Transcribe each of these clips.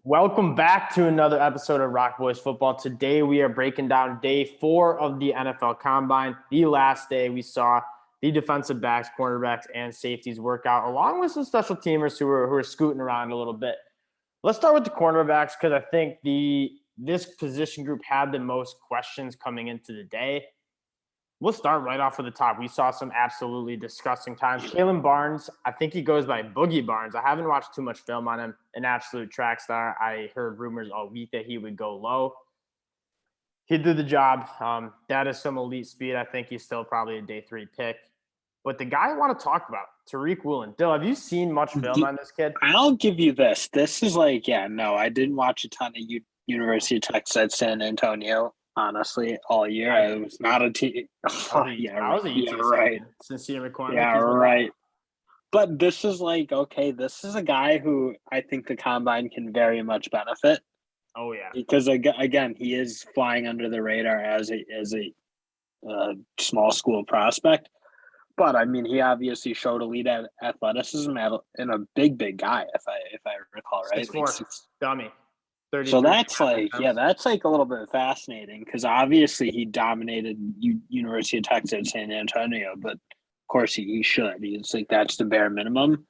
Welcome back to another episode of ROC Boys Football. Today we are breaking down day 4 of the NFL Combine. The last day we saw the defensive backs, cornerbacks, and safeties work out, along with some special teamers who are scooting around a little bit. Let's start with the cornerbacks because I think this position group had the most questions coming into the day. We'll start right off at the top. We saw some absolutely disgusting times. Caitlyn Barnes, I think he goes by Boogie Barnes. I haven't watched too much film on him. An absolute track star. I heard rumors all week that he would go low. He did the job. That is some elite speed. I think he's still probably a day 3 pick. But the guy I want to talk about, Tariq Woolen. Dill, have you seen much film on this kid? I'll give you this. This is I didn't watch a ton of University of Texas at San Antonio. Honestly, all year I was not a team. I was a UTSA right. Sincere McCormick. Yeah, right. But this is this is a guy who I think the combine can very much benefit. Oh yeah, because again, he is flying under the radar as a small school prospect. But I mean, he obviously showed elite athleticism in a big guy, if I recall right. 6'4", dummy. So that's that's a little bit fascinating because obviously he dominated University of Texas San Antonio, but of course he should. He's that's the bare minimum.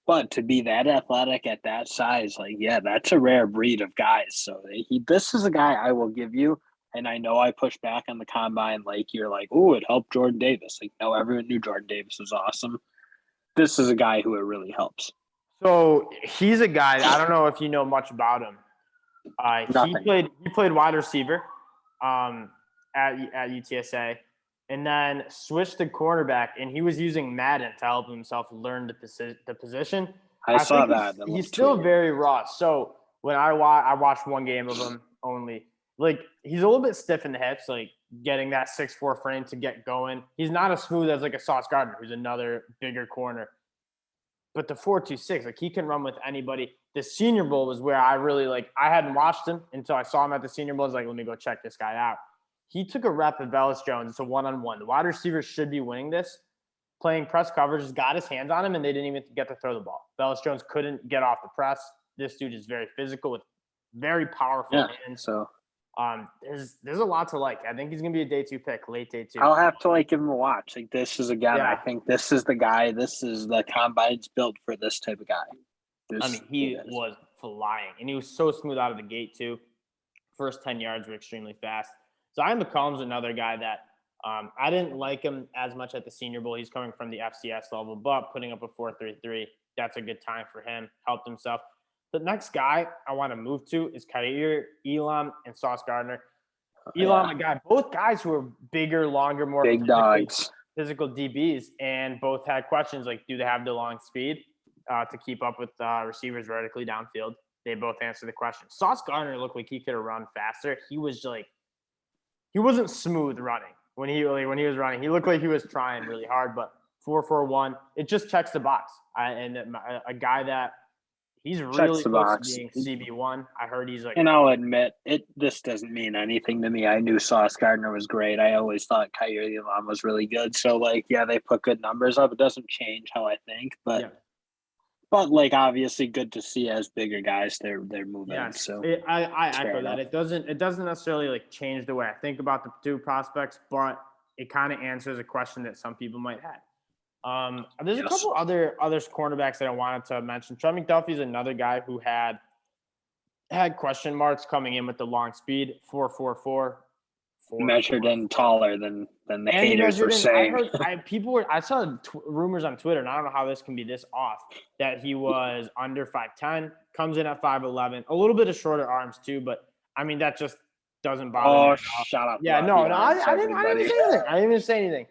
But to be that athletic at that size, that's a rare breed of guys. So this is a guy I will give you. And I know I pushed back on the combine, you're oh, it helped Jordan Davis. No, everyone knew Jordan Davis was awesome. This is a guy who it really helps. So he's a guy, I don't know if you know much about him. He played wide receiver at UTSA and then switched to cornerback, and he was using Madden to help himself learn the position. I saw that. He's still very raw. So when I watched one game of him only, he's a little bit stiff in the hips, getting that 6'4" frame to get going. He's not as smooth as a Sauce Gardner, who's another bigger corner. But the 4.26, he can run with anybody. The Senior Bowl was where I really I hadn't watched him until I saw him at the Senior Bowl. I was let me go check this guy out. He took a rep at Velus Jones. It's a one-on-one. The wide receivers should be winning this. Playing press coverage, just got his hands on him, and they didn't even get to throw the ball. Velus Jones couldn't get off the press. This dude is very physical with very powerful hands. So there's a lot to like. I think he's gonna be a day 2 pick, late day 2. I'll have to give him a watch. This is I think this is the guy. This is the combine's built for this type of guy. He was flying, and he was so smooth out of the gate too. First 10 yards were extremely fast. Zion McCollum's another guy that I didn't like him as much at the Senior Bowl. He's coming from the FCS level, but putting up a 4.33, that's a good time for him. Helped himself. The next guy I want to move to is Kaiir Elam and Sauce Gardner. Elam, a guy, both guys who are bigger, longer, more big dogs, physical DBs, and both had questions do they have the long speed to keep up with receivers vertically downfield? They both answered the question. Sauce Gardner looked like he could have run faster. He was he wasn't smooth running when he was running. He looked like he was trying really hard, but 4.41, it just checks the box. A guy that he's really close to being CB1. I heard he's and I'll admit this doesn't mean anything to me. I knew Sauce Gardner was great. I always thought Kaiir Elam was really good. So they put good numbers up. It doesn't change how I think, but. Yeah. But obviously good to see as bigger guys they're moving. Yeah, so I echo that. It doesn't necessarily change the way I think about the 2 prospects, but it kind of answers a question that some people might have. There's a couple other cornerbacks that I wanted to mention. Trey McDuffie is another guy who had question marks coming in with the long speed. 4.44. Measured in taller than the haters were saying. I saw rumors on Twitter, and I don't know how this can be this off, that he was under 5'10", comes in at 5'11", a little bit of shorter arms too, but that just doesn't bother me. Oh, shut up. Yeah, no, I didn't say anything. I didn't even say anything.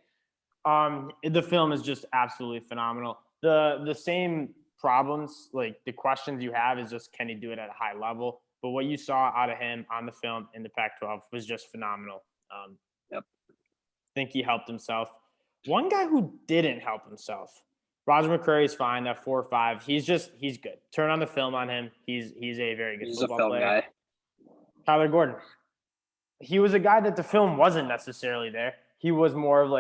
The film is just absolutely phenomenal. The same problems, the questions you have is just, can he do it at a high level? But what you saw out of him on the film in the Pac-12 was just phenomenal. I think he helped himself. One guy who didn't help himself, Roger McCreary's fine at 4.5. He's good. Turn on the film on him. He's a very good football player. Guy. Tyler Gordon. He was a guy that the film wasn't necessarily there. He was more of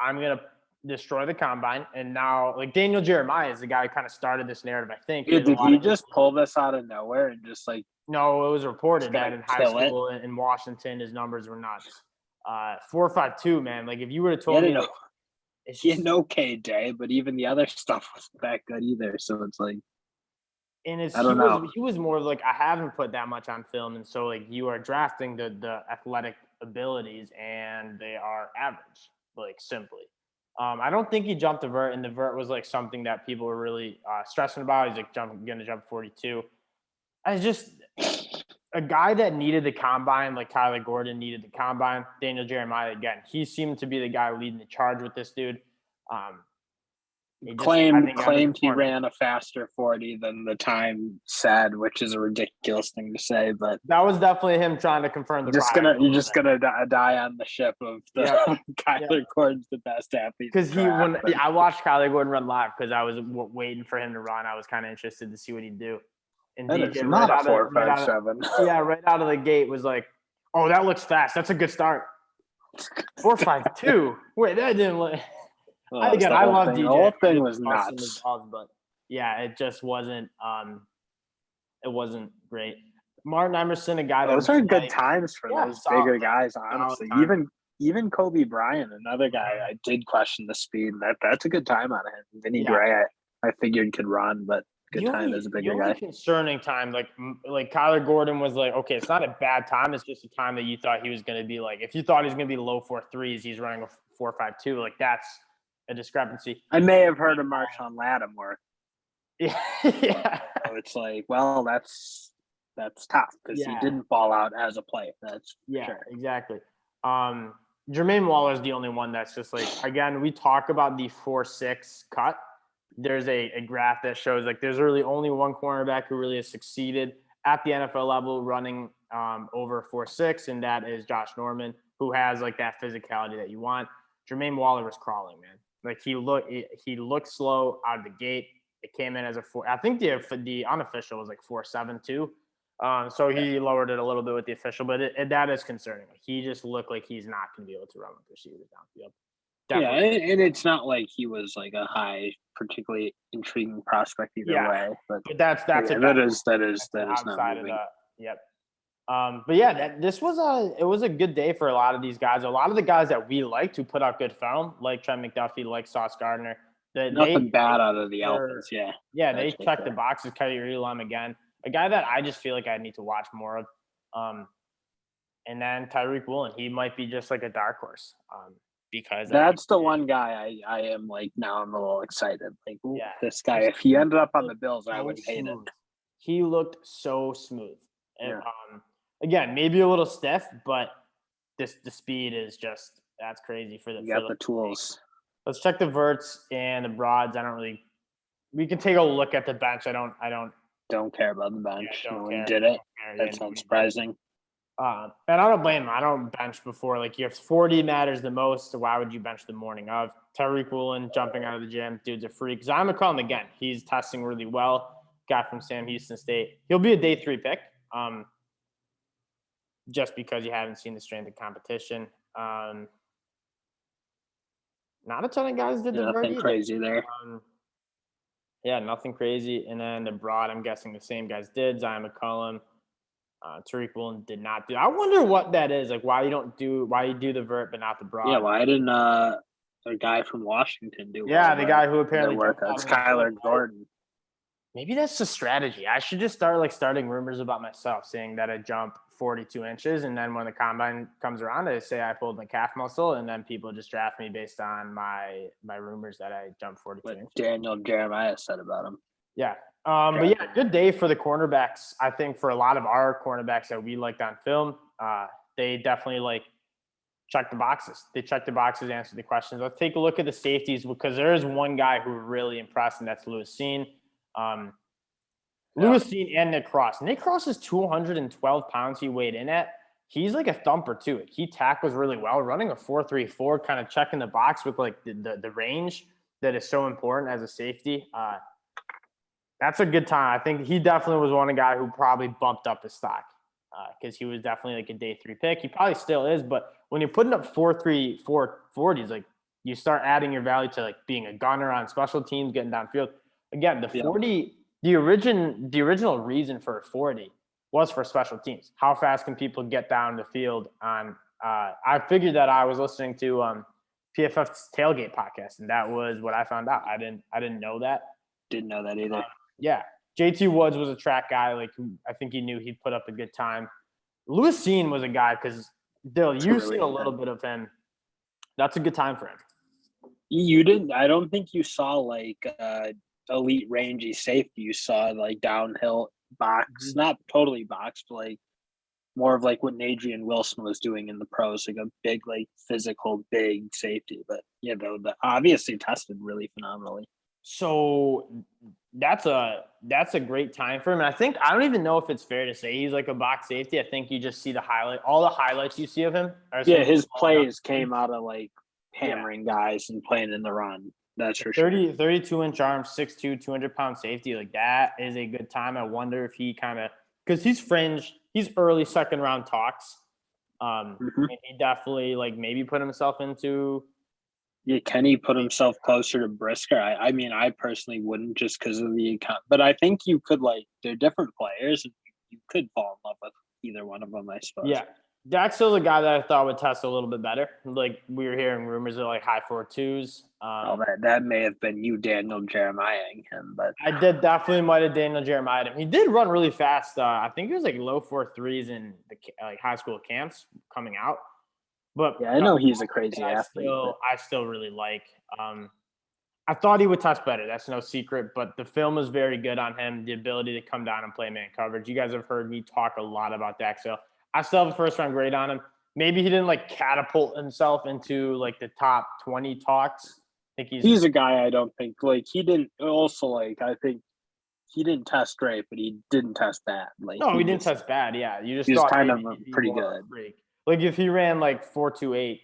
I'm going to destroy the combine. And now, like, Daniel Jeremiah is the guy who kind of started this narrative, I think. Dude, did he just pull this out of nowhere and just like? No, it was reported that in high school it. in Washington, his numbers were nuts. 4.52, man. Like, if you would have told me, like, he had no KJ, but even the other stuff wasn't that good either. So it's like, and I don't know. He was more of like, I haven't put that much on film, and so like you are drafting the athletic abilities, and they are average, like simply. I don't think he jumped the vert, and the vert was like something that people were really stressing about. He's like going to jump 42. I just a guy that needed the combine, like Kyler Gordon needed the combine. Daniel Jeremiah, again, he seemed to be the guy leading the charge with this dude. Claimed he ran a faster 40 than the time said, which is a ridiculous thing to say, but that was definitely him trying to confirm the you're just gonna die on the ship of the Kyler Gordon's the best athlete. Because I watched Kyler Gordon run live because I was waiting for him to run. I was kind of interested to see what he'd do. And that is not a 4.57. Yeah, right out of the gate was like, oh, that looks fast. That's a good start. 4.52. Wait, that didn't look. I love DJ. The whole thing was nuts. But yeah, it just wasn't. It wasn't great. Martin Emerson, a guy. Those are good times for those bigger guys. Honestly, even Kobe Bryant, another guy. I did question the speed. That's a good time out of him. Vinny Gray, I figured could run, but good time as a bigger guy. Concerning time, like Kyler Gordon was like, okay, it's not a bad time. It's just a time that you thought he was going to be like. If you thought he was going to be low 4.3s, he's running a 4.52. Like that's a discrepancy. I may have heard of Marshawn Lattimore. Yeah. So it's like, well, that's tough because he didn't fall out as a player. That's sure. Exactly. Jermaine Waller is the only one that's just like, again, we talk about the 4.6 cut. There's a graph that shows like there's really only one cornerback who really has succeeded at the NFL level running over 4.6, and that is Josh Norman, who has like that physicality that you want. Jermaine Waller was crawling, man. Like he looked slow out of the gate. It came in as a 4. I think the unofficial was like 4.7 too. So he lowered it a little bit with the official, but that is concerning. Like he just looked like he's not going to be able to run with receivers downfield. Definitely. Yeah, and it's not like he was like a high, particularly intriguing prospect either way. But that is outside of that. Yep. But yeah, it was a good day for a lot of these guys. A lot of the guys that we liked who put out good film, like Trey McDuffie, like Sauce Gardner. Nothing bad out of the Elephants, yeah, they checked the boxes. Tarique Woolen again, a guy that I just feel like I need to watch more of. And then Tyrique Woolen, he might be just like a dark horse. Because that's the one guy I am like now I'm a little excited. Like this guy, if he ended up on the Bills, I would hate it. He looked so smooth. And, again, maybe a little stiff, but the speed is just that's crazy for the. You got the tools. Let's check the verts and the broads. We can take a look at the bench. I don't care about the bench. No one did it. That sounds surprising. And I don't blame him. I don't bench before. Like your 40 matters the most. So why would you bench the morning of? Tarique Woolen jumping out of the gym. Dude's a freak. Zion McCollum, again, he's testing really well. Guy from Sam Houston State. He'll be a day 3 pick. Just because you haven't seen the strength of competition. Not a ton of guys did the vert nothing either. Crazy there. Nothing crazy. And then the broad, I'm guessing the same guys did. Zion McCollum. Tarique Woolen did not do. I wonder what that is. Like why you do the vert but not the broad. Yeah, why didn't a guy from Washington do? Yeah, the guy who apparently it's Kyler Gordon. Maybe that's the strategy. I should just start starting rumors about myself, saying that I jump 42 inches, and then when the combine comes around, I say I pulled my calf muscle, and then people just draft me based on my rumors that I jump 42 inches. Daniel Jeremiah said about him. Yeah. But yeah, good day for the cornerbacks. I think for a lot of our cornerbacks that we liked on film, they definitely check the boxes. They checked the boxes, answered the questions. Let's take a look at the safeties because there is one guy who really impressed, and that's Lewis Cine. Lewis Cine and Nick Cross. Nick Cross is 212 pounds he weighed in at. He's like a thumper too. He tackles really well, running a 4.34, kind of checking the box with like the range that is so important as a safety. That's a good time. I think he definitely was one guy who probably bumped up his stock because he was definitely like a day 3 pick. He probably still is, but when you're putting up 4.34 40s, like you start adding your value to like being a gunner on special teams, getting downfield. Again, the 40, the original reason for a 40 was for special teams. How fast can people get down the field on I figured that I was listening to PFF's Tailgate podcast, and that was what I found out. I didn't know that. Didn't know that either. Yeah. JT Woods was a track guy. Like, I think he knew he'd put up a good time. Lewis Cine was a guy because Dill, you've seen a little bit of him. That's a good time for him. You didn't. I don't think you saw like elite rangy safety. You saw like downhill box, not totally box, but like more of like what Adrian Wilson was doing in the pros, like a big, like physical, big safety. But yeah, though, obviously tested really phenomenally. So that's a great time for him. And I don't even know if it's fair to say he's like a box safety. I think you just see all the highlights you see of him. His plays came out of like hammering guys and playing in the run. That's for sure. 32-inch arm, 6'2", 200-pound safety. Like, that is a good time. I wonder if he because he's fringe, he's early second round talks. He definitely like maybe put himself into. Yeah, can he put himself closer to Brisker? I mean, I personally wouldn't just because of the account, but I think you could they're different players, and you could fall in love with either one of them, I suppose. Yeah, Dak's still the guy that I thought would test a little bit better. Like, we were hearing rumors of like high 4.2s. That may have been you, Daniel Jeremiah-ing him, but I did definitely might have Daniel Jeremiah him. He did run really fast. I think it was like low 4.3s in the like high school camps coming out. But yeah, I know he's a crazy athlete. I still really like. I thought he would test better. That's no secret. But the film is very good on him. The ability to come down and play man coverage. You guys have heard me talk a lot about Dak. So I still have a first round grade on him. Maybe he didn't like catapult himself into like the top 20 talks. I think he's a guy I don't think like he didn't. Also, like I think he didn't test great, but he didn't test bad. Like no, he didn't test bad. Yeah, you just he was thought kind of pretty good. Like if he ran like 4.28,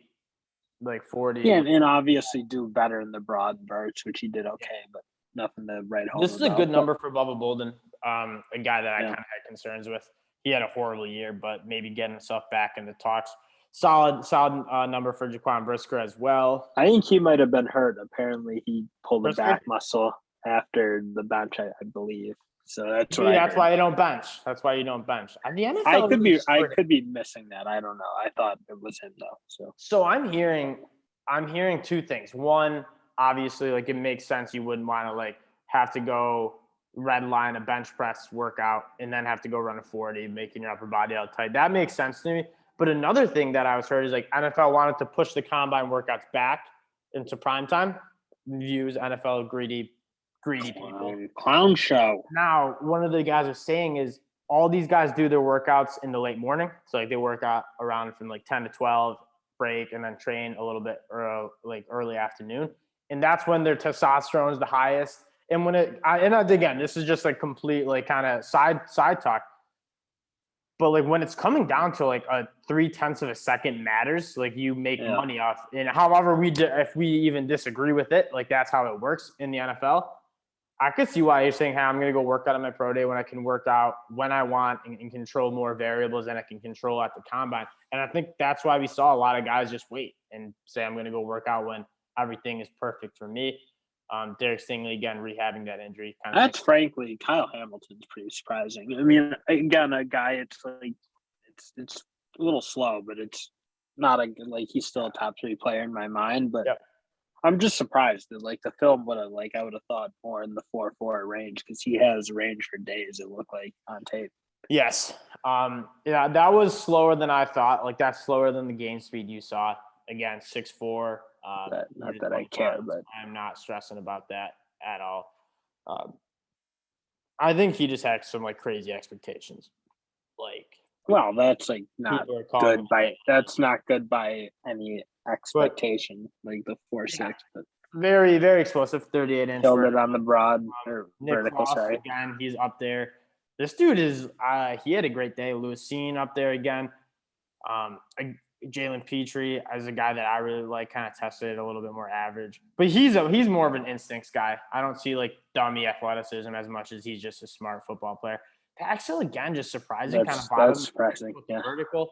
like 40. Yeah, and obviously do better in the broad verts, which he did okay, but nothing to write home. This is a good number for Bubba Bolden, a guy that I kind of had concerns with. He had a horrible year, but maybe getting himself back in the talks. Solid number for Jaquan Brisker as well. I think he might have been hurt. Apparently, he pulled a back muscle after the bench, I believe. So that's why you don't bench. That's why you don't bench. The NFL I could be missing that. I don't know. I thought it was him though. So I'm hearing two things. One, obviously, like it makes sense. You wouldn't want to like have to go red line a bench press workout and then have to go run a 40, making your upper body out tight. That makes sense to me. But another thing that I was heard is like NFL wanted to push the combine workouts back into prime time. Views NFL greedy people. Clown show. Now, one of the guys was saying is all these guys do their workouts in the late morning. So like they work out around from like 10 to 12, break, and then train a little bit like early afternoon. And that's when their testosterone is the highest. And again, this is just like complete like kind of side talk. But like when it's coming down to like a 0.3 of a second matters, like you make money off. And however if we even disagree with it, like that's how it works in the NFL. I could see why you're saying, hey, I'm going to go work out on my pro day when I can work out when I want and control more variables than I can control at the combine. And I think that's why we saw a lot of guys just wait and say, I'm going to go work out when everything is perfect for me. Derek Stingley, again, rehabbing that injury. That's frankly, Kyle Hamilton's pretty surprising. I mean, again, a guy, it's like, it's a little slow, but it's not he's still a top 3 player in my mind, but I'm just surprised that like the film would have I would have thought more in the 4.4 range because he has range for days. It looked like on tape. Yes. That was slower than I thought. Like that's slower than the game speed you saw. Again, 6'4". Not that I care, but I'm not stressing about that at all. I think he just had some like crazy expectations. Well, that's like not good by. That's not good by any expectation. Like the 4.6, but very, very explosive. 38-inch. Killed it on the broad or Nick vertical. Cross, Sorry, again, he's up there. This dude is. He had a great day. Lewis Cine up there again. Jalen Petrie as a guy that I really like, kind of tested a little bit more average, but he's more of an instincts guy. I don't see like dummy athleticism as much as he's just a smart football player. Actually, again, just surprising. That's surprising. Yeah. Vertical.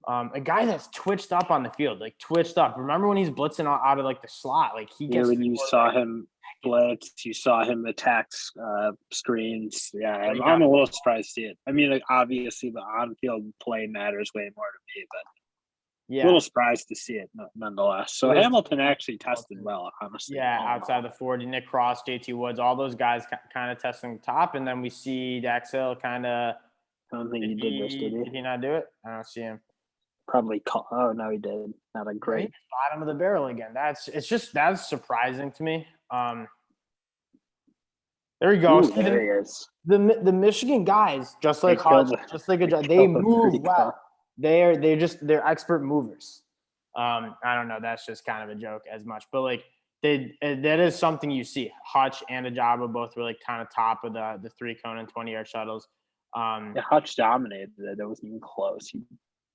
A guy that's twitched up on the field, like twitched up. Remember when he's blitzing out of like the slot? Like he gets. When you saw him blitz, you saw him attack screens. Yeah, I'm a little surprised to see it. I mean, like, obviously the on-field play matters way more to me, but a little surprised to see it nonetheless. So Hamilton actually tested well, honestly. Yeah, outside the 40, Nick Cross, JT Woods, all those guys kind of testing top, and then we see Dax Hill kind of. I don't think he did this, did he? Did he not do it? I don't see him. Probably oh no, he did. Not a great bottom of the barrel again. That's surprising to me. There we go. Ooh, there he is. The Michigan guys, just like Hutch, they move well. They're expert movers. I don't know. That's just kind of a joke as much, but like that is something you see. Hutch and Ajabo both were like kind of top of the 3-cone and 20-yard shuttles. Hutch dominated. That wasn't even close. He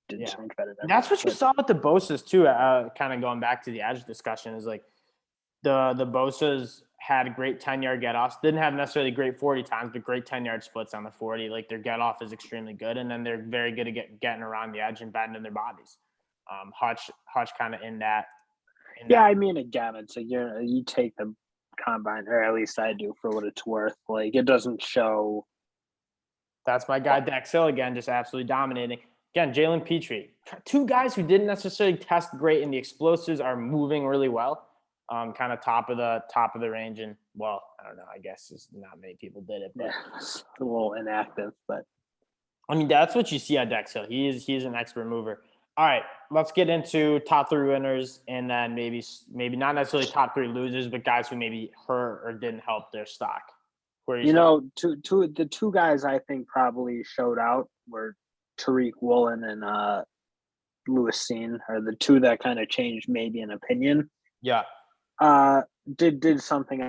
did so much better. That's what you saw with the Bosas too. Kind of going back to the edge discussion is like the Bosas had great 10-yard get-offs. Didn't have necessarily great 40 times, but great 10-yard splits on the 40. Like their get-off is extremely good, and then they're very good at getting around the edge and bending their bodies. Hutch kind of in that. I mean, again, it's like you take the combine, or at least I do, for what it's worth. Like it doesn't show. That's my guy Dax Hill again, just absolutely dominating. Again, Jalen Petrie, two guys who didn't necessarily test great in the explosives are moving really well. Kind of top of the range, and well, I don't know. I guess not many people did it, but it's a little inactive. But I mean, that's what you see at Dax Hill. He's an expert mover. All right, let's get into top 3 winners, and then maybe not necessarily top 3 losers, but guys who maybe hurt or didn't help their stock. The two guys I think probably showed out were Tyrique Woolen and Lewis Cine, are the two that kind of changed maybe an opinion. Yeah. Did something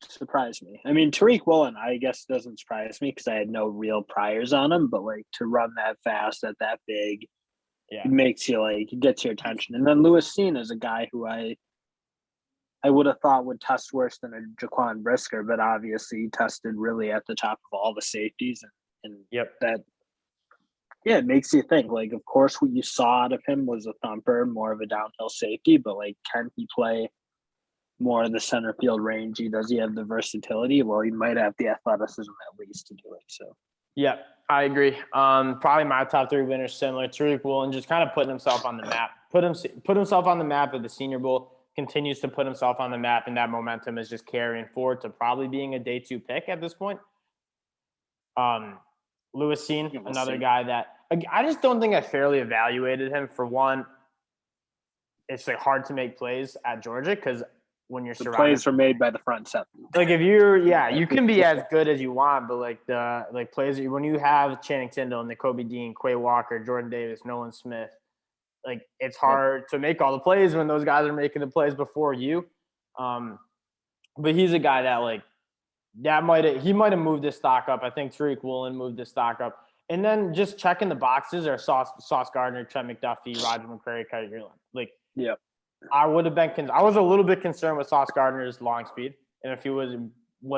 surprised me. I mean, Tariq Woolen, I guess, doesn't surprise me because I had no real priors on him, but like to run that fast at that big, it makes you it gets your attention. And then Lewis Cine is a guy who I would have thought would test worse than a Jaquan Brisker, but obviously he tested really at the top of all the safeties, and that. Yeah, it makes you think. Like, of course, what you saw out of him was a thumper, more of a downhill safety. But like, can he play more of the center field range? Does he have the versatility? Well, he might have the athleticism at least to do it. So, yeah, I agree. Probably my top 3 winners similar. Tariq Woolen just kind of putting himself on the map. Put himself on the map at the Senior Bowl. Continues to put himself on the map, and that momentum is just carrying forward to probably being a day 2 pick at this point. Lewis Cine, another guy that I just don't think I fairly evaluated him. For one, it's like hard to make plays at Georgia because when you're surrounded, plays are made by the front seven. Like if you can be as good as you want, but like the plays when you have Channing Tindall, Nakobe Dean, Quay Walker, Jordan Davis, Nolan Smith, like it's hard to make all the plays when those guys are making the plays before you. But he's a guy that like. He might have moved his stock up. I think Tariq Woolen moved his stock up. And then just checking the boxes are Sauce Gardner, Trent McDuffie, Roger McCreary, Caitlyn Barnes. Like, I would have been I was a little bit concerned with Sauce Gardner's long speed. And if he was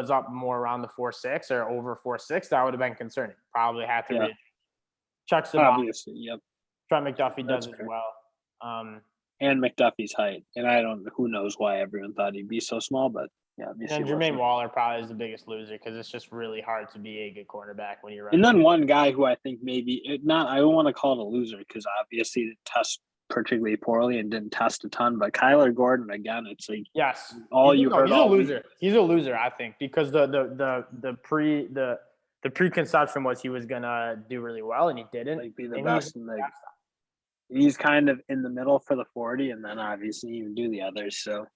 up more around the 4.6 or over 4.6, that would have been concerning. Probably had to checks the box. Trent McDuffie does as well. And McDuffie's height. And who knows why everyone thought he'd be so small, but and Jermaine Waller probably is the biggest loser because it's just really hard to be a good cornerback when you're running. And then one guy who I think I don't want to call it a loser because obviously he tested particularly poorly and didn't test a ton, but Kyler Gordon, again, it's like he's a loser. He's a loser, I think, because the preconception was he was gonna do really well and he didn't. Like be the best and he's kind of in the middle for the 40 and then obviously even do the others, so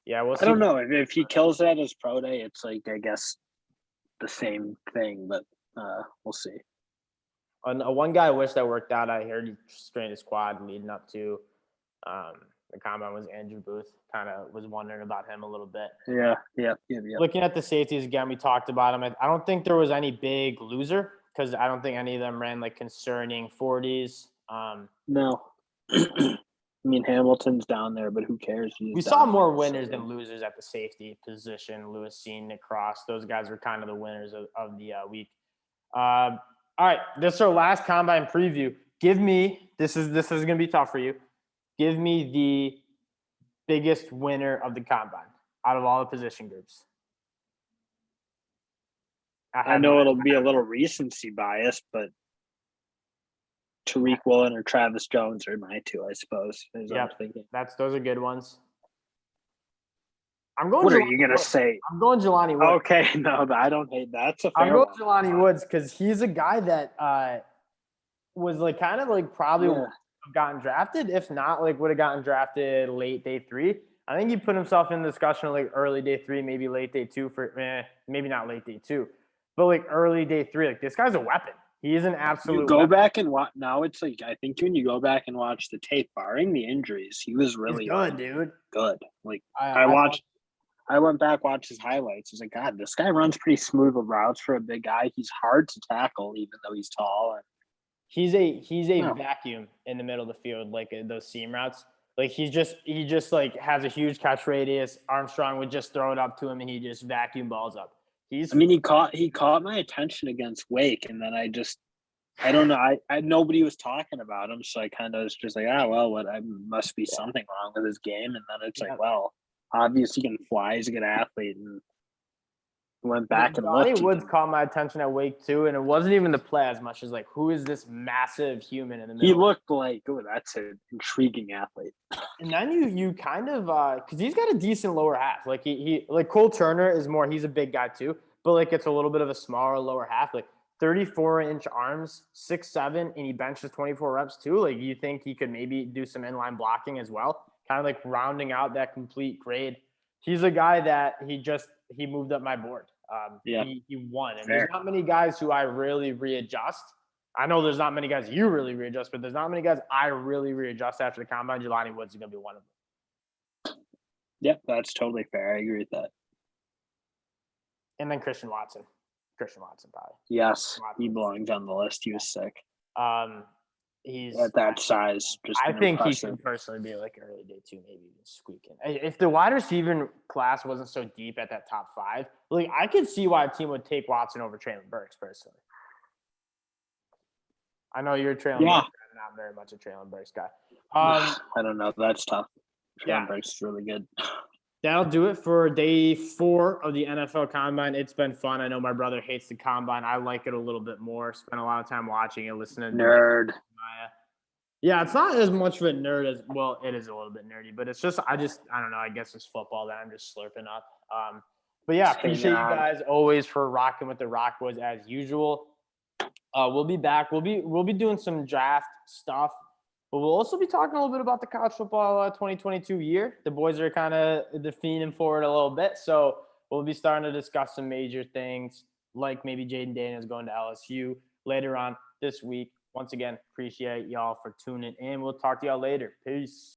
yeah, we'll see. I don't know if he kills that as pro day. It's like I guess the same thing, but we'll see. One guy I wish that worked out. I heard he strained his quad leading up to the combine was Andrew Booth. Kind of was wondering about him a little bit. Yeah. Looking at the safeties again, we talked about him. I don't think there was any big loser because I don't think any of them ran like concerning 40s. No. I mean, Hamilton's down there, but who cares? We saw more winners than losers at the safety position. Lewis Cine, Nick Cross, those guys were kind of the winners of the week. All right, this is our last combine preview. Give me this is going to be tough for you. Give me the biggest winner of the combine out of all the position groups. I know it'll be a little recency bias, but Tyrique Woolen or Travis Jones are my two, I suppose. Yeah, those are good ones. I'm going. What are you gonna say? I'm going Jelani Woods. Okay, no, I don't hate that. That's a fair I'm going one. Jelani Woods because he's a guy that was like kind of like probably would have gotten drafted. If not, like would have gotten drafted late day 3. I think he put himself in discussion like early day 3, maybe late day 2 for maybe not late day 2, but like early day 3. Like this guy's a weapon. He is an absolute. You go back and watch. Now it's like I think when you go back and watch the tape, barring the injuries, he was really good, dude. Good. Like I watched. I went back, watched his highlights. I was like, God, this guy runs pretty smooth with routes for a big guy. He's hard to tackle, even though he's tall. And he's a vacuum in the middle of the field, like those seam routes. Like he just like has a huge catch radius. Armstrong would just throw it up to him, and he just vacuum balls up. He caught my attention against Wake, and then I don't know. I nobody was talking about him, so I kind of was just like, what? I must be something wrong with his game. And then it's like, well, obviously he can fly. He's a good athlete, and went back and looked. Johnny Woods caught my attention at Wake too, and it wasn't even the play as much as like, who is this massive human in the middle? He looked like, that's an intriguing athlete. And then you kind of because he's got a decent lower half. Like he like Cole Turner is more. He's a big guy too, but like it's a little bit of a smaller lower half. Like 34-inch arms, 6'7", and he benches 24 reps too. Like you think he could maybe do some inline blocking as well, kind of like rounding out that complete grade. He's a guy that he moved up my board. He won. And there's not many guys who I really readjust. I know there's not many guys you really readjust, but there's not many guys I really readjust after the combine. Jelani Woods is going to be one of them. Yep, that's totally fair. I agree with that. And then Christian Watson probably. Yes, he belongs on the list. He was sick. He's at that size. I think he should personally be like early day 2, maybe even squeaking. If the wide receiver class wasn't so deep at that top 5, like I could see why a team would take Watson over Traylon Burks personally. I know you're a Traylon Burks guy, not very much a Traylon Burks guy. I don't know. That's tough. Traylon Burks is really good. That'll do it for day 4 of the NFL Combine. It's been fun. I know my brother hates the Combine. I like it a little bit more. Spent a lot of time watching it, listening. Nerd. Yeah, it's not as much of a nerd as – well, it is a little bit nerdy. But it's just – I don't know. I guess it's football that I'm just slurping up. But, yeah, appreciate you guys always for rocking with the ROC Boys as usual. We'll be back. We'll be doing some draft stuff. But we'll also be talking a little bit about the college football 2022 year. The boys are kind of fiending for it a little bit. So we'll be starting to discuss some major things like maybe Jaden Daniels going to LSU later on this week. Once again, appreciate y'all for tuning in. We'll talk to y'all later. Peace.